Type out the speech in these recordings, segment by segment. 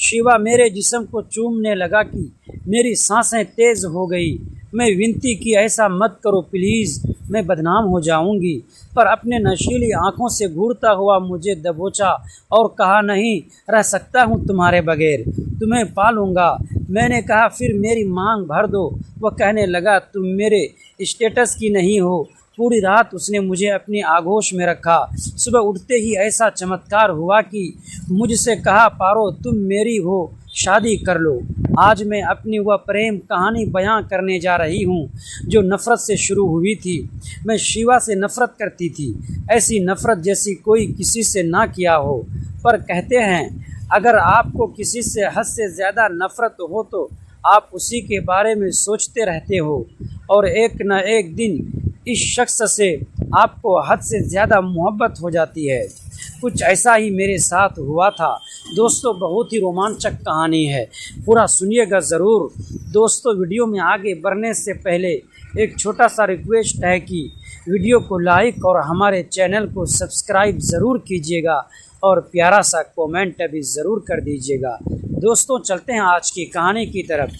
शिवा मेरे जिस्म को चूमने लगा कि मेरी सांसें तेज़ हो गई। मैं विनती की, ऐसा मत करो प्लीज़, मैं बदनाम हो जाऊंगी। पर अपने नशीली आंखों से घूरता हुआ मुझे दबोचा और कहा, नहीं रह सकता हूँ तुम्हारे बगैर, तुम्हें पालूंगा। मैंने कहा, फिर मेरी मांग भर दो। वह कहने लगा, तुम मेरे स्टेटस की नहीं हो। पूरी रात उसने मुझे अपनी आगोश में रखा। सुबह उठते ही ऐसा चमत्कार हुआ कि मुझसे कहा, पारो तुम मेरी हो, शादी कर लो। आज मैं अपनी वह प्रेम कहानी बयां करने जा रही हूँ जो नफ़रत से शुरू हुई थी। मैं शिवा से नफ़रत करती थी, ऐसी नफ़रत जैसी कोई किसी से ना किया हो। पर कहते हैं, अगर आपको किसी से हद से ज़्यादा नफ़रत हो तो आप उसी के बारे में सोचते रहते हो और एक न एक दिन इस शख्स से आपको हद से ज़्यादा मोहब्बत हो जाती है। कुछ ऐसा ही मेरे साथ हुआ था दोस्तों। बहुत ही रोमांचक कहानी है, पूरा सुनिएगा ज़रूर। दोस्तों, वीडियो में आगे बढ़ने से पहले एक छोटा सा रिक्वेस्ट है कि वीडियो को लाइक और हमारे चैनल को सब्सक्राइब ज़रूर कीजिएगा और प्यारा सा कमेंट भी ज़रूर कर दीजिएगा। दोस्तों, चलते हैं आज की कहानी की तरफ।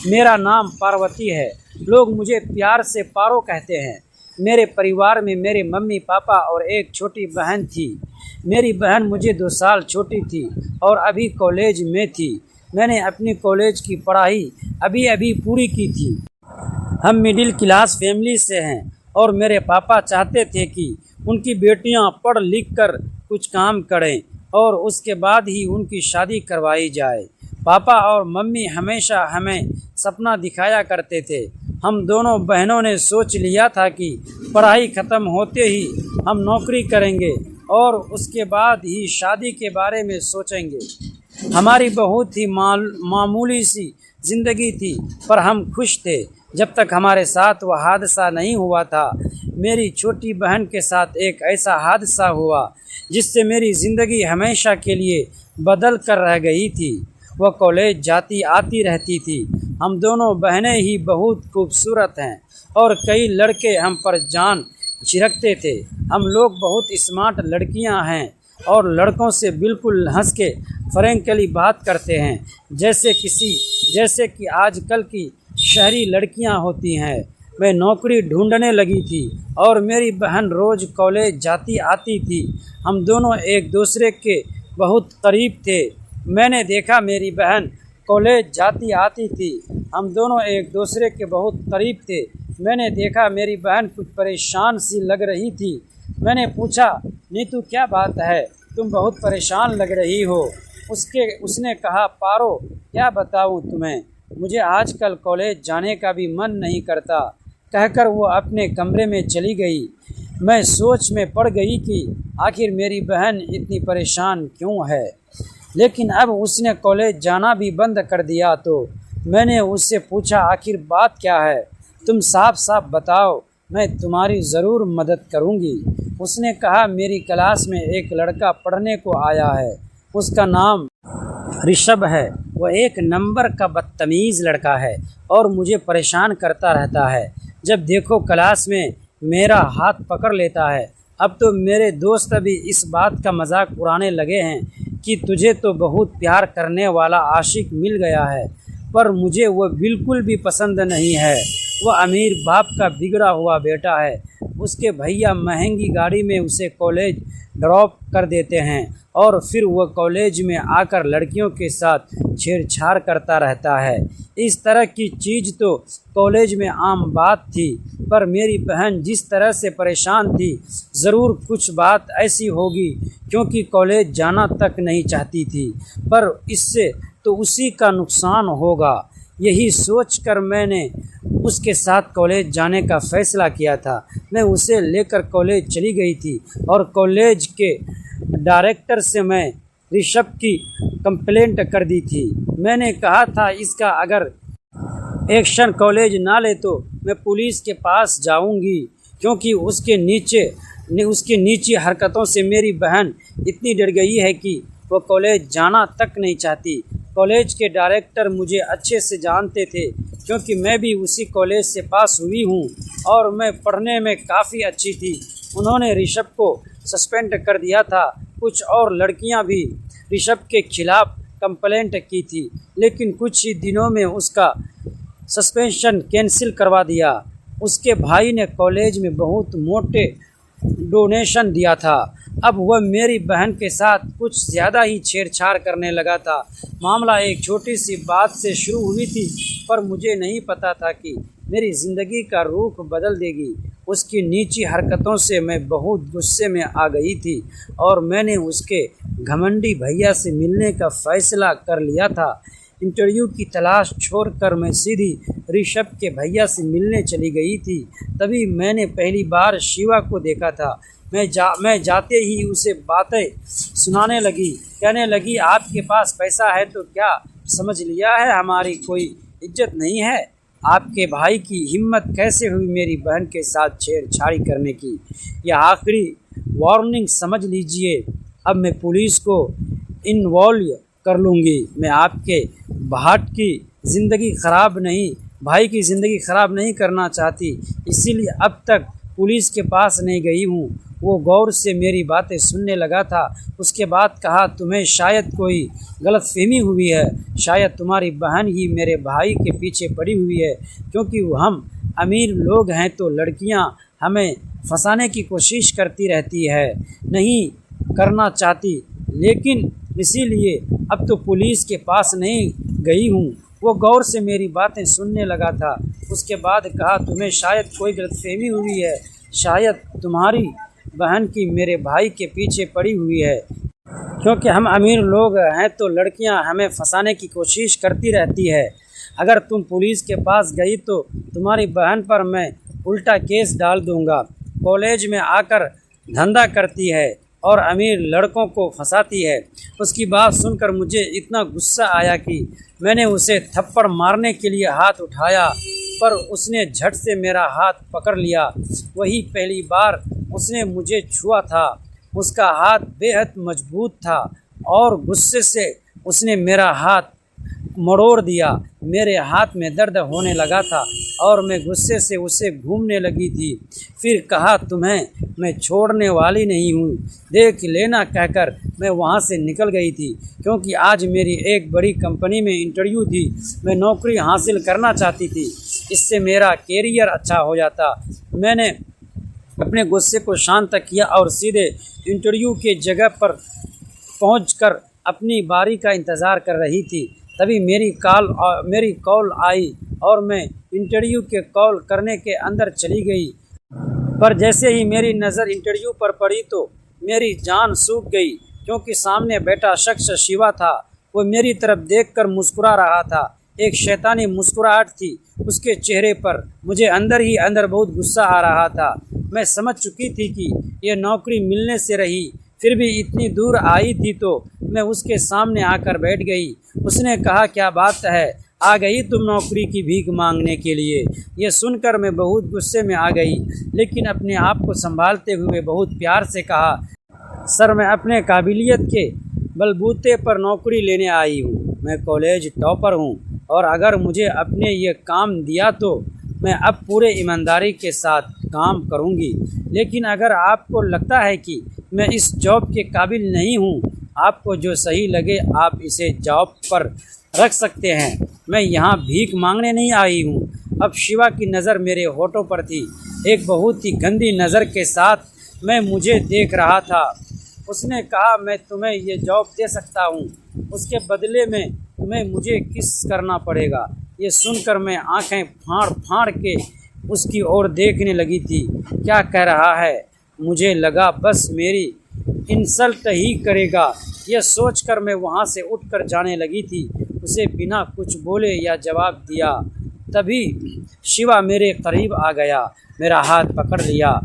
मेरा नाम पार्वती है, लोग मुझे प्यार से पारो कहते हैं। मेरे परिवार में मेरे मम्मी पापा और एक छोटी बहन थी। मेरी बहन मुझे 2 साल छोटी थी और अभी कॉलेज में थी। मैंने अपनी कॉलेज की पढ़ाई अभी अभी पूरी की थी। हम मिडिल क्लास फैमिली से हैं और मेरे पापा चाहते थे कि उनकी बेटियां पढ़ लिख कर कुछ काम करें और उसके बाद ही उनकी शादी करवाई जाए। पापा और मम्मी हमेशा हमें सपना दिखाया करते थे। हम दोनों बहनों ने सोच लिया था कि पढ़ाई ख़त्म होते ही हम नौकरी करेंगे और उसके बाद ही शादी के बारे में सोचेंगे। हमारी बहुत ही मामूली सी ज़िंदगी थी, पर हम खुश थे जब तक हमारे साथ वह हादसा नहीं हुआ था। मेरी छोटी बहन के साथ एक ऐसा हादसा हुआ जिससे मेरी ज़िंदगी हमेशा के लिए बदल कर रह गई थी। वह कॉलेज जाती आती रहती थी। हम दोनों बहनें ही बहुत खूबसूरत हैं और कई लड़के हम पर जान छिड़कते थे। हम लोग बहुत स्मार्ट लड़कियां हैं और लड़कों से बिल्कुल हंस के फ्रैंकली बात करते हैं, जैसे कि आजकल की शहरी लड़कियां होती हैं। मैं नौकरी ढूंढने लगी थी और मेरी बहन रोज़ कॉलेज जाती आती थी। हम दोनों एक दूसरे के बहुत करीब थे। मैंने देखा मेरी बहन कॉलेज जाती आती थी। हम दोनों एक दूसरे के बहुत करीब थे। मैंने देखा मेरी बहन कुछ परेशान सी लग रही थी। मैंने पूछा, नीतू क्या बात है, तुम बहुत परेशान लग रही हो। उसने कहा, पारो क्या बताऊं तुम्हें, मुझे आजकल कॉलेज जाने का भी मन नहीं करता। कहकर वो अपने कमरे में चली गई। मैं सोच में पड़ गई कि आखिर मेरी बहन इतनी परेशान क्यों है। लेकिन अब उसने कॉलेज जाना भी बंद कर दिया तो मैंने उससे पूछा, आखिर बात क्या है, तुम साफ साफ बताओ, मैं तुम्हारी ज़रूर मदद करूंगी। उसने कहा, मेरी क्लास में एक लड़का पढ़ने को आया है, उसका नाम ऋषभ है। वह एक नंबर का बदतमीज़ लड़का है और मुझे परेशान करता रहता है। जब देखो क्लास में मेरा हाथ पकड़ लेता है। अब तो मेरे दोस्त भी इस बात का मजाक उड़ाने लगे हैं कि तुझे तो बहुत प्यार करने वाला आशिक मिल गया है, पर मुझे वह बिल्कुल भी पसंद नहीं है। वह अमीर बाप का बिगड़ा हुआ बेटा है। उसके भैया महंगी गाड़ी में उसे कॉलेज ड्रॉप कर देते हैं और फिर वह कॉलेज में आकर लड़कियों के साथ छेड़छाड़ करता रहता है। इस तरह की चीज़ तो कॉलेज में आम बात थी, पर मेरी बहन जिस तरह से परेशान थी, ज़रूर कुछ बात ऐसी होगी क्योंकि कॉलेज जाना तक नहीं चाहती थी, पर इससे तो उसी का नुकसान होगा। यही सोचकर मैंने उसके साथ कॉलेज जाने का फ़ैसला किया था। मैं उसे लेकर कॉलेज चली गई थी और कॉलेज के डायरेक्टर से मैं ऋषभ की कंप्लेंट कर दी थी। मैंने कहा था, इसका अगर एक्शन कॉलेज ना ले तो मैं पुलिस के पास जाऊंगी, क्योंकि उसके नीची हरकतों से मेरी बहन इतनी डर गई है कि वो कॉलेज जाना तक नहीं चाहती। कॉलेज के डायरेक्टर मुझे अच्छे से जानते थे क्योंकि मैं भी उसी कॉलेज से पास हुई हूँ और मैं पढ़ने में काफ़ी अच्छी थी। उन्होंने ऋषभ को सस्पेंड कर दिया था। कुछ और लड़कियाँ भी ऋषभ के खिलाफ कंप्लेंट की थी, लेकिन कुछ ही दिनों में उसका सस्पेंशन कैंसिल करवा दिया। उसके भाई ने कॉलेज में बहुत मोटे डोनेशन दिया था। अब वह मेरी बहन के साथ कुछ ज़्यादा ही छेड़छाड़ करने लगा था। मामला एक छोटी सी बात से शुरू हुई थी, पर मुझे नहीं पता था कि मेरी ज़िंदगी का रुख बदल देगी। उसकी नीची हरकतों से मैं बहुत गुस्से में आ गई थी और मैंने उसके घमंडी भैया से मिलने का फ़ैसला कर लिया था। इंटरव्यू की तलाश छोड़कर मैं सीधी ऋषभ के भैया से मिलने चली गई थी। तभी मैंने पहली बार शिवा को देखा था। मैं जाते ही उसे बातें सुनाने लगी, कहने लगी, आपके पास पैसा है तो क्या समझ लिया है हमारी कोई इज्जत नहीं है? आपके भाई की हिम्मत कैसे हुई मेरी बहन के साथ छेड़छाड़ी करने की? यह आखिरी वार्निंग समझ लीजिए। अब मैं पुलिस को इन्वॉल्व कर लूँगी। मैं आपके भाई की ज़िंदगी ख़राब नहीं करना चाहती, इसीलिए अब तक पुलिस के पास नहीं गई हूँ। वो गौर से मेरी बातें सुनने लगा था। उसके बाद कहा, तुम्हें शायद कोई गलतफहमी हुई है। शायद तुम्हारी बहन ही मेरे भाई के पीछे पड़ी हुई है, क्योंकि हम अमीर लोग हैं तो लड़कियां हमें फंसाने की कोशिश करती रहती है, नहीं करना चाहती, लेकिन इसीलिए अब तो पुलिस के पास नहीं गई हूँ। वो गौर से मेरी बातें सुनने लगा था। उसके बाद कहा, तुम्हें शायद कोई गलतफहमी हुई है। शायद तुम्हारी बहन की मेरे भाई के पीछे पड़ी हुई है, क्योंकि हम अमीर लोग हैं तो लड़कियां हमें फंसाने की कोशिश करती रहती है। अगर तुम पुलिस के पास गई तो तुम्हारी बहन पर मैं उल्टा केस डाल दूंगा। कॉलेज में आकर धंधा करती है और अमीर लड़कों को फंसाती है। उसकी बात सुनकर मुझे इतना गुस्सा आया कि मैंने उसे थप्पड़ मारने के लिए हाथ उठाया, पर उसने झट से मेरा हाथ पकड़ लिया। वही पहली बार उसने मुझे छुआ था। उसका हाथ बेहद मजबूत था और गुस्से से उसने मेरा हाथ मरोड़ दिया। मेरे हाथ में दर्द होने लगा था और मैं गुस्से से उसे घूमने लगी थी। फिर कहा, तुम्हें मैं छोड़ने वाली नहीं हूँ, देख लेना, कहकर मैं वहाँ से निकल गई थी। क्योंकि आज मेरी एक बड़ी कंपनी में इंटरव्यू थी। मैं नौकरी हासिल करना चाहती थी, इससे मेरा कैरियर अच्छा हो जाता। मैंने अपने गुस्से को शांत किया और सीधे इंटरव्यू के जगह पर पहुंचकर अपनी बारी का इंतज़ार कर रही थी। तभी मेरी कॉल आई और मैं इंटरव्यू के कॉल करने के अंदर चली गई। पर जैसे ही मेरी नज़र इंटरव्यू पर पड़ी तो मेरी जान सूख गई, क्योंकि सामने बैठा शख्स शिवा था। वो मेरी तरफ देखकर मुस्कुरा रहा था। एक शैतानी मुस्कुराहट थी उसके चेहरे पर। मुझे अंदर ही अंदर बहुत गुस्सा आ रहा था। मैं समझ चुकी थी कि यह नौकरी मिलने से रही, फिर भी इतनी दूर आई थी तो मैं उसके सामने आकर बैठ गई। उसने कहा, क्या बात है, आ गई तुम नौकरी की भीख मांगने के लिए? यह सुनकर मैं बहुत गुस्से में आ गई, लेकिन अपने आप को संभालते हुए बहुत प्यार से कहा, सर, मैं अपने काबिलियत के बलबूते पर नौकरी लेने आई हूँ। मैं कॉलेज टॉपर हूँ और अगर मुझे अपने ये काम दिया तो मैं अब पूरे ईमानदारी के साथ काम करूँगी। लेकिन अगर आपको लगता है कि मैं इस जॉब के काबिल नहीं हूँ, आपको जो सही लगे आप इसे जॉब पर रख सकते हैं। मैं यहाँ भीख मांगने नहीं आई हूँ। अब शिवा की नज़र मेरे होठों पर थी। एक बहुत ही गंदी नज़र के साथ मैं मुझे देख रहा था। उसने कहा, मैं तुम्हें ये जॉब दे सकता हूँ, उसके बदले में तुम्हें मुझे किस करना पड़ेगा। ये सुनकर मैं आंखें फाड़ फाड़ के उसकी ओर देखने लगी थी। क्या कह रहा है? मुझे लगा बस मेरी इंसल्ट ही करेगा। यह सोचकर मैं वहाँ से उठकर जाने लगी थी। उसे बिना कुछ बोले या जवाब दिया, तभी शिवा मेरे करीब आ गया, मेरा हाथ पकड़ लिया।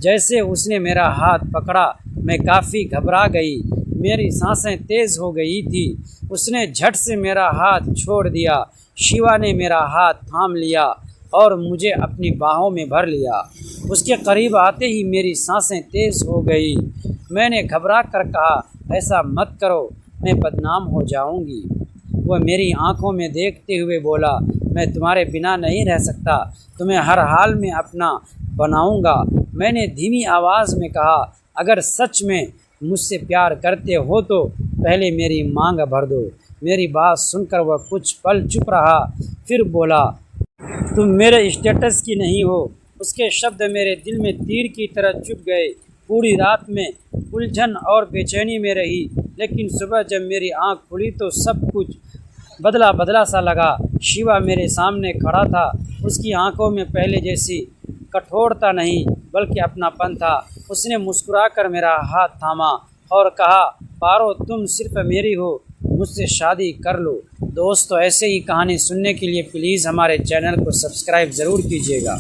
जैसे उसने मेरा हाथ पकड़ा मैं काफ़ी घबरा गई। मेरी सांसें तेज़ हो गई थी। उसने झट से मेरा हाथ छोड़ दिया। शिवा ने मेरा हाथ थाम लिया और मुझे अपनी बाहों में भर लिया। उसके करीब आते ही मेरी सांसें तेज़ हो गई। मैंने घबरा कर कहा, ऐसा मत करो, मैं बदनाम हो जाऊंगी। वह मेरी आंखों में देखते हुए बोला, मैं तुम्हारे बिना नहीं रह सकता, तुम्हें हर हाल में अपना बनाऊंगा। मैंने धीमी आवाज़ में कहा, अगर सच में मुझसे प्यार करते हो तो पहले मेरी मांग भर दो। मेरी बात सुनकर वह कुछ पल चुप रहा, फिर बोला, तुम मेरे स्टेटस की नहीं हो। उसके शब्द मेरे दिल में तीर की तरह चुभ गए। पूरी रात में उलझन और बेचैनी में रही, लेकिन सुबह जब मेरी आंख खुली तो सब कुछ बदला बदला सा लगा। शिवा मेरे सामने खड़ा था। उसकी आंखों में पहले जैसी कठोरता नहीं, बल्कि अपनापन था। उसने मुस्कुराकर मेरा हाथ थामा और कहा, पारो, तुम सिर्फ मेरी हो, मुझसे शादी कर लो। दोस्तों, ऐसे ही कहानी सुनने के लिए प्लीज़ हमारे चैनल को सब्सक्राइब ज़रूर कीजिएगा।